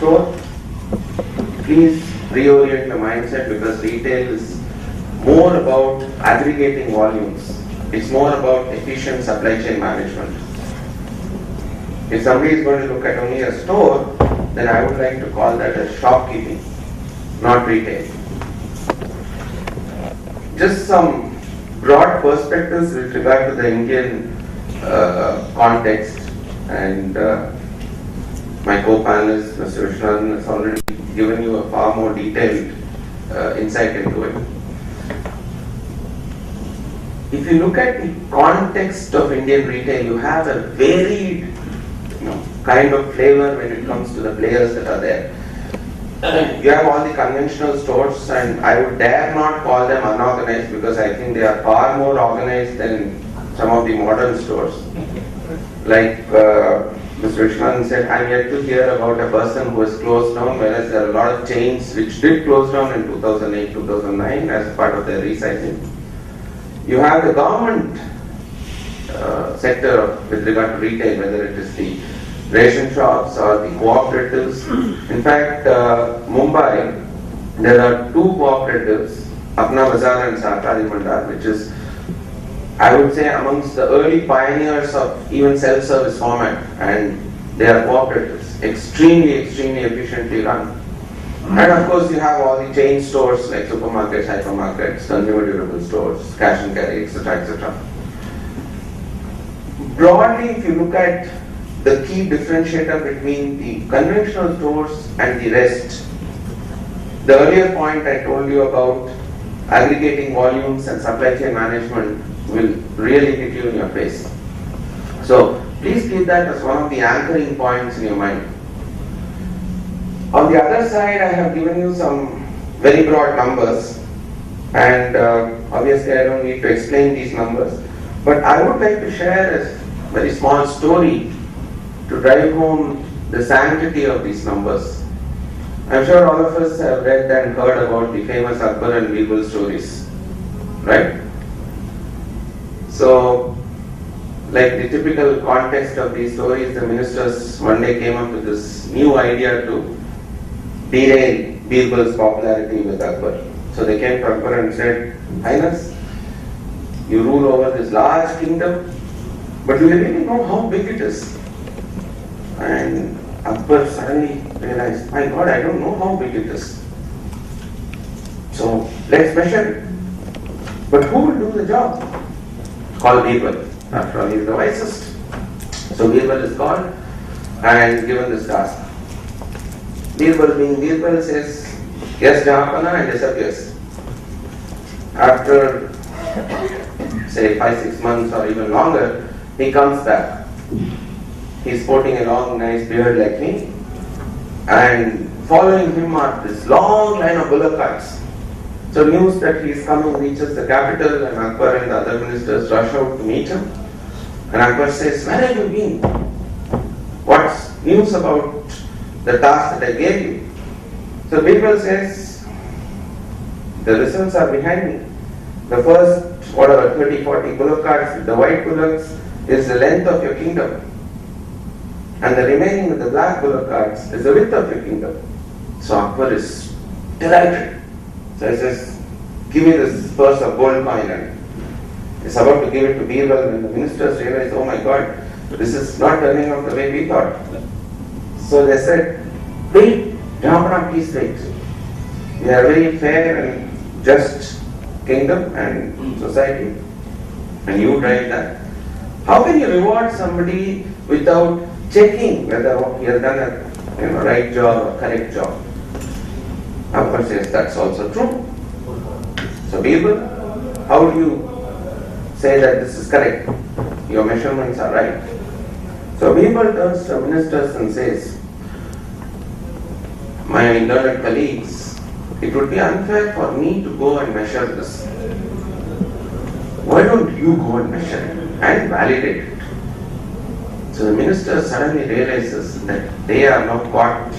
store, please reorient the mindset, because retail is more about aggregating volumes. It's more about efficient supply chain management. If somebody is going to look at only a store, then I would like to call that as shopkeeping, not retail. Just some broad perspectives with regard to the Indian context, and my co-panelist, Mr. Vishwan, has already given you a far more detailed insight into it. If you look at the context of Indian retail, you have a varied kind of flavor when it comes to the players that are there. You have all the conventional stores, and I would dare not call them unorganized, because I think they are far more organized than some of the modern stores. Like Mr. Vishwan said, I'm yet to hear about a person who has closed down, whereas there are a lot of chains which did close down in 2008, 2009 as part of their resizing. You have the government sector with regard to retail, whether it is the ration shops or the cooperatives. In fact, Mumbai, there are two cooperatives, Apna Bazaar and Sahkari Mandar, which is, I would say, amongst the early pioneers of even self-service format, and they are cooperatives, extremely efficiently run. And of course, you have all the chain stores like supermarkets, hypermarkets, consumer durable stores, cash and carry, etc., etc. Broadly, if you look at the key differentiator between the conventional stores and the rest, the earlier point I told you about aggregating volumes and supply chain management will really hit you in your face. So please keep that as one of the anchoring points in your mind. On the other side, I have given you some very broad numbers, and obviously I don't need to explain these numbers, but I would like to share a very small story to drive home the sanctity of these numbers. I'm sure all of us have read and heard about the famous Akbar and Birbal stories, right? So, like the typical context of these stories, the ministers one day came up with this new idea to derail Birbal's popularity with Akbar. So they came to Akbar and said, Highness, you rule over this large kingdom, but do you really know how big it is? And Akbar suddenly realized, my God, I don't know how big it is. So let's measure it. But who will do the job? Call Birbal. After all, he is the wisest. So Birbal is called and given this task. Birbal being Birbal says, yes, Jahapana, and disappears. After, say, 5-6 months or even longer, he comes back. He's sporting a long, nice beard like me, and following him are this long line of bullock carts. So news that he is coming reaches the capital, and Akbar and the other ministers rush out to meet him. And Akbar says, where have you been? What's news about the task that I gave you? So Birbal says, the results are behind me. The first, 30-40 bullock carts with the white bullocks is the length of your kingdom. And the remaining with the black bullock carts is the width of your kingdom. So Akbar is delighted. So he says, give me this purse of gold coin, and he's about to give it to Birbal when the ministers realize, oh my God, this is not turning out the way we thought. So they said, wait, Jahapana, please wait. We are a very fair and just kingdom and society, and you drive that. How can you reward somebody without checking whether he has done a right job or correct job? Akbar says that's also true. So Birbal, how do you say that this is correct? Your measurements are right. So Birbal turns to ministers and says, my learned colleagues, it would be unfair for me to go and measure this. Why don't you go and measure it and validate it? So the minister suddenly realizes that they are not caught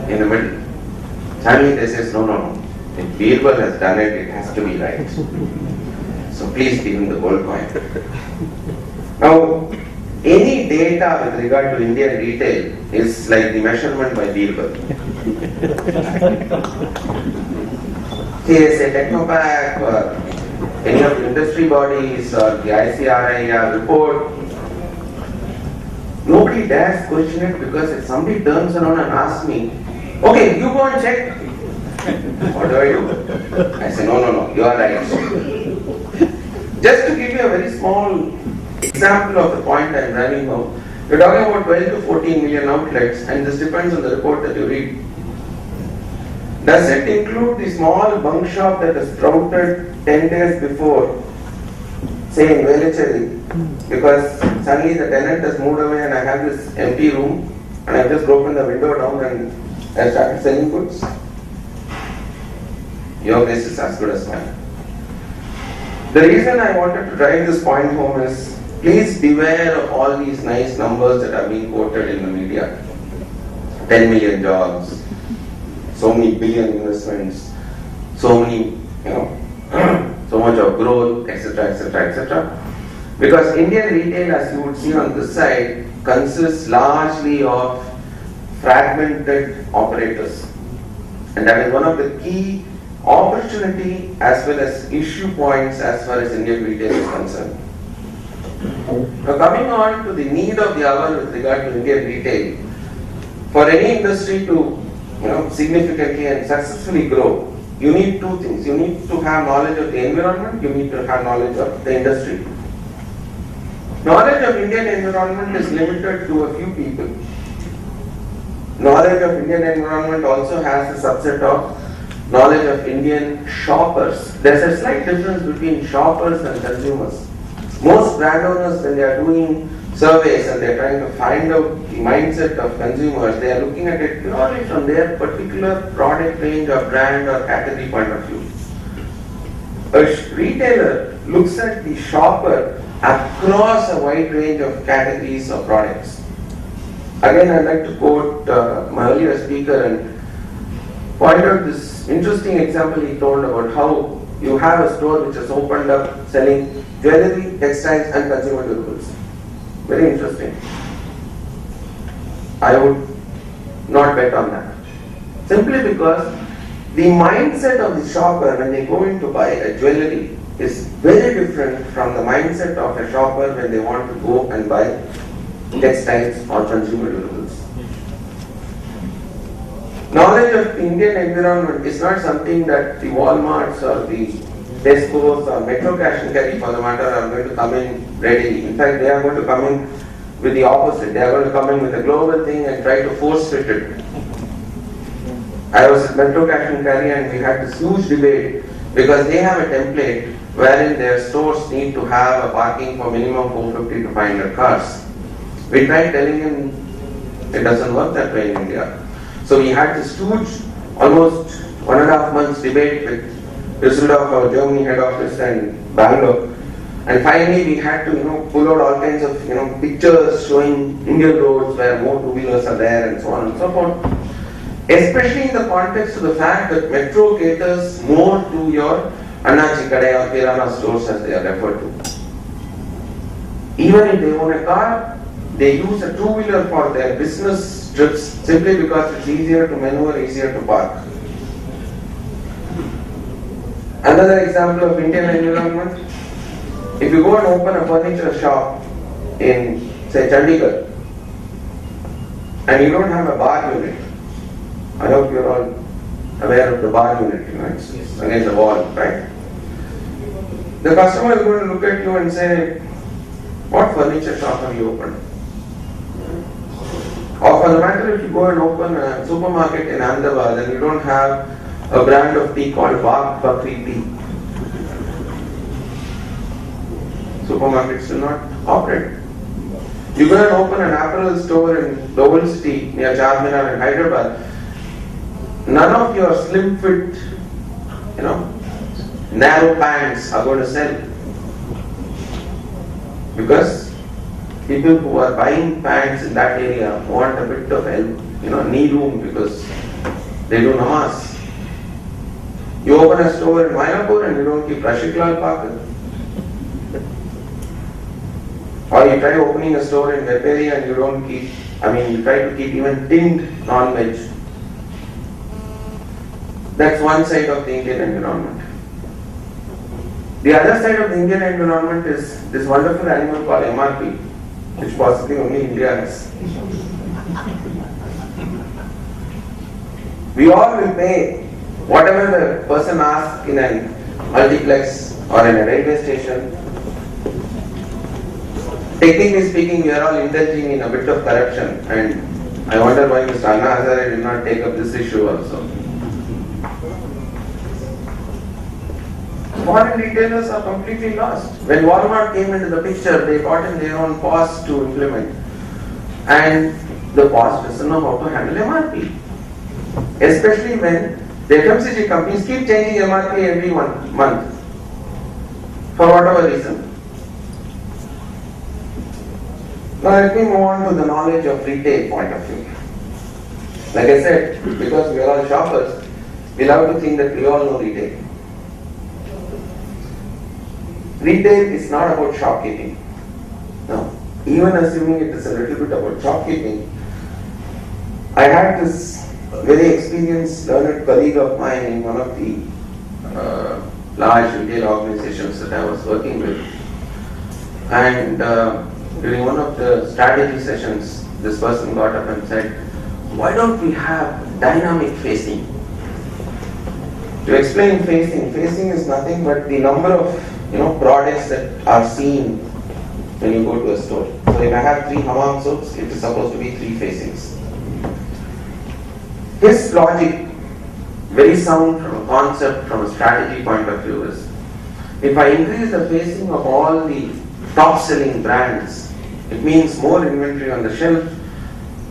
in the middle. Suddenly they say, no. If Birbal has done it, it has to be right. So please give him the gold coin. Now, any data with regard to Indian retail is like the measurement by Birbal. say Technopack or any of the industry bodies or the ICRI report, nobody dares question it, because if somebody turns around and asks me, okay, you go and check. What do I do? I say, no, you are right. Just to give you a very small example of the point I am driving home, we are talking about 12 to 14 million outlets, and this depends on the report that you read. Does it include the small bunk shop that is sprouted 10 days before, say in Velicherry, because suddenly the tenant has moved away and I have this empty room and I just broken the window down and I started selling goods? Your guess is as good as mine. The reason I wanted to drive this point home is, please beware of all these nice numbers that are being quoted in the media. 10 million jobs, so many billion investments, so many, so much of growth, etc., etc., etc. Because Indian retail, as you would see on this side, consists largely of fragmented operators. And that is one of the key opportunity as well as issue points as far as Indian retail is concerned. Now coming on to the need of the hour with regard to Indian retail, for any industry to significantly and successfully grow, you need two things. You need to have knowledge of the environment, you need to have knowledge of the industry. Knowledge of Indian environment is limited to a few people. Knowledge of Indian environment also has a subset of knowledge of Indian shoppers. There's a slight difference between shoppers and consumers. Most brand owners, when they are doing surveys and they are trying to find out the mindset of consumers, they are looking at it purely from their particular product range or brand or category point of view. A retailer looks at the shopper across a wide range of categories or products. Again, I'd like to quote my earlier speaker and point out this interesting example he told about how you have a store which has opened up selling jewelry, textiles and consumer durables. Very interesting. I would not bet on that. Simply because the mindset of the shopper when they go in to buy a jewelry is very different from the mindset of a shopper when they want to go and buy textiles or consumer durables. Knowledge of the Indian environment is not something that the Walmarts or the Tesco's or Metro Cash and Carry, for the matter, are going to come in readily. In fact, they are going to come in with the opposite. They are going to come in with a global thing and try to force fit it. I was at Metro Cash and Carry and we had this huge debate because they have a template wherein their stores need to have a parking for minimum 450 to 500 cars. We tried telling him it doesn't work that way in India. So we had this huge, almost 1.5 months debate with Düsseldorf, our Germany head office, and Bangalore. And finally we had to pull out all kinds of pictures showing Indian roads where more two-wheelers are there and so on and so forth. Especially in the context of the fact that Metro caters more to your Annachi Kadai or Kirana stores as they are referred to. Even if they own a car, they use a two-wheeler for their business trips simply because it's easier to maneuver, easier to park. Another example of Indian environment, if you go and open a furniture shop in, say, Chandigarh, and you don't have a bar unit, I hope you're all aware of the bar unit, it's against the wall, right? The customer is going to look at you and say, what furniture shop have you opened? Or for the matter, if you go and open a supermarket in Ahmedabad and you don't have a brand of tea called Wagh Bakri tea, supermarkets do not operate. You go and open an apparel store in the old city near Charminar in Hyderabad, none of your slim fit, narrow pants are going to sell. Because people who are buying pants in that area want a bit of help, knee room because they do namaz. You open a store in Mayapur and you don't keep Rashid Lal Pakar. Or you try opening a store in web area and you don't keep, you try to keep even tinned non-veg. That's one side of the Indian environment. The other side of the Indian environment is this wonderful animal called MRP, which possibly only India has. We all will pay whatever the person asks in a multiplex or in a railway station. Technically speaking, we are all indulging in a bit of corruption, and I wonder why Mr. Anna Hazare did not take up this issue also. Foreign retailers are completely lost. When Walmart came into the picture, they got in their own POS to implement, and the POS doesn't know how to handle MRP. Especially when the FMCG companies keep changing MRP every 1 month for whatever reason. Now let me move on to the knowledge of retail point of view. Like I said, because we are all shoppers, we love to think that we all know retail. Retail is not about shopkeeping. No. Even assuming it is a little bit about shopkeeping, I had this very experienced, learned colleague of mine in one of the large retail organizations that I was working with. And during one of the strategy sessions, this person got up and said, "Why don't we have dynamic facing?" To explain facing is nothing but the number of products that are seen when you go to a store. So if I have 3 hammam soaps, it is supposed to be 3 facings. His logic, very sound from a concept, from a strategy point of view, is if I increase the facing of all the top selling brands, it means more inventory on the shelf,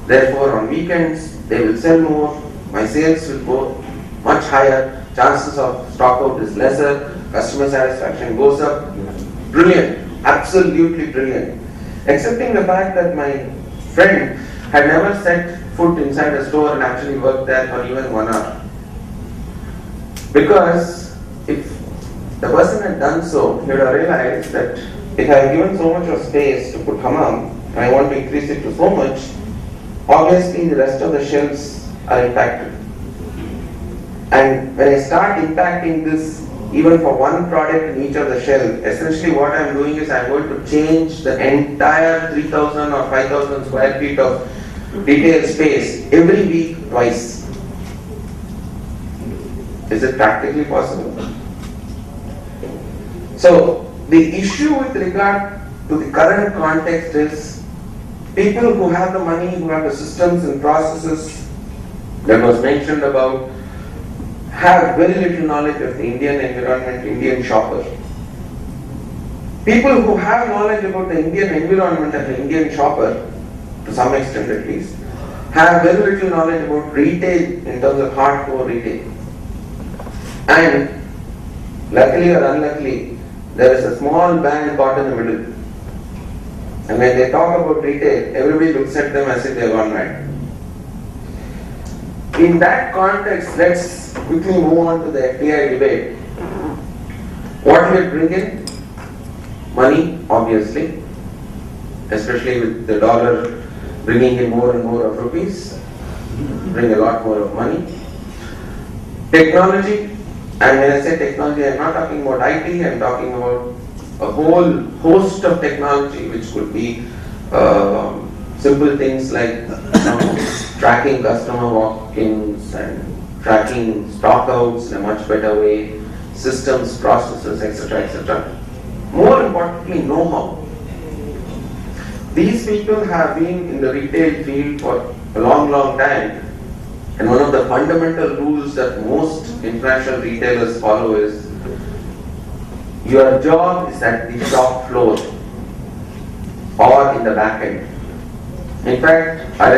therefore on weekends they will sell more, my sales will go much higher, chances of stock out is lesser, customer satisfaction goes up. Brilliant, absolutely brilliant. Excepting the fact that my friend had never set foot inside a store and actually worked there for even 1 hour. Because if the person had done so, he would have realized that if I have given so much of space to put hammam and I want to increase it to so much, obviously the rest of the shelves are impacted. And when I start impacting this even for one product in each of the shelves, essentially what I am doing is I am going to change the entire 3,000 or 5,000 square feet of retail space every week twice. Is it practically possible? So the issue with regard to the current context is people who have the money, who have the systems and processes that was mentioned about, have very little knowledge of the Indian environment, Indian shopper. People who have knowledge about the Indian environment and the Indian shopper, to some extent at least, have very little knowledge about retail in terms of hardcore retail. And luckily or unluckily, there is a small band caught in the middle. And when they talk about retail, everybody looks at them as if they have gone mad. In that context, let's quickly move on to the FDI debate. What will it bring in? Money, obviously, especially with the dollar bringing in more and more of rupees, bring a lot more of money. Technology, and when I say technology, I'm not talking about IT, I'm talking about a whole host of technology which could be simple things like tracking customer walk-ins and tracking stockouts in a much better way, systems, processes, etc., etc. More importantly, know-how. These people have been in the retail field for a long, long time, and one of the fundamental rules that most international retailers follow is your job is at the shop floor or in the back end. In fact, I